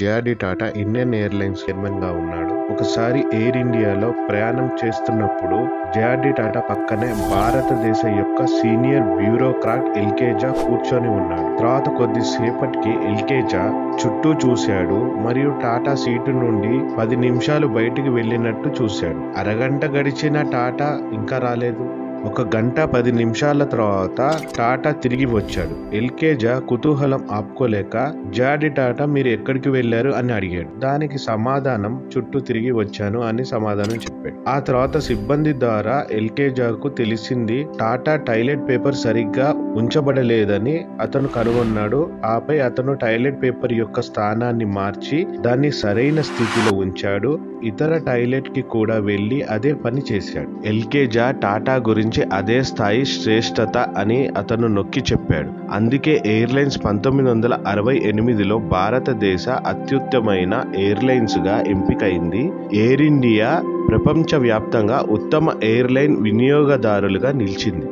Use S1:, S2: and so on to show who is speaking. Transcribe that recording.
S1: JRD Tata Indian airlines chairman గా ఉన్నాడు. ఒకసారి ఎయిర్ ఇండియాలో ప్రయాణం చేస్తున్నప్పుడు జేఆర్డీ టాటా పక్కనే భారతదేశ యొక్క సీనియర్ బ్యూరోక్రాట్ ఎల్కేజా కూర్చొని ఉన్నాడు. తర్వాత కొద్దిసేపటికి ఎల్కేజా చుట్టూ చూశాడు మరియు టాటా సీటు నుండి 10 నిమిషాలు బయటికి వెళ్ళినట్టు చూశాడు. అరగంట గడిచిన టాటా ఇంకా రాలేదు. 1 గంట 10 నిమిషాల తర్వాత టాటా తిరిగి వచ్చాడు. ఎల్కేజా కుతూహలం ఆపుకోలేక జేఆర్డీ టాటా మీరు ఎక్కడికి వెళ్లారు అని అడిగాడు. దానికి సమాధానం చుట్టూ తిరిగి వచ్చాను అని సమాధానం చెప్పాడు. ఆ తర్వాత సిబ్బంది ద్వారా ఎల్కేజాకు తెలిసింది టాటా టాయిలెట్ పేపర్ సరిగ్గా ఉంచబడలేదని అతను కనుగొన్నాడు. ఆపై అతను టాయిలెట్ పేపర్ యొక్క స్థానాన్ని మార్చి దాన్ని సరైన స్థితిలో ఉంచాడు. ఇతర టాయిలెట్ కి కూడా వెళ్లి అదే పని చేశాడు. ఎల్కేజా టాటా గురించి అదే స్థాయి శ్రేష్టత అని అతను నొక్కి చెప్పాడు. అందుకే ఎయిర్లైన్స్ 1968లో భారతదేశ అత్యుత్తమైన ఎయిర్లైన్స్ గా ఎంపికైంది. ఎయిర్ ఇండియా ప్రపంచవ్యాప్తంగా ఉత్తమ ఎయిర్లైన్ వినియోగదారులుగా నిలిచింది.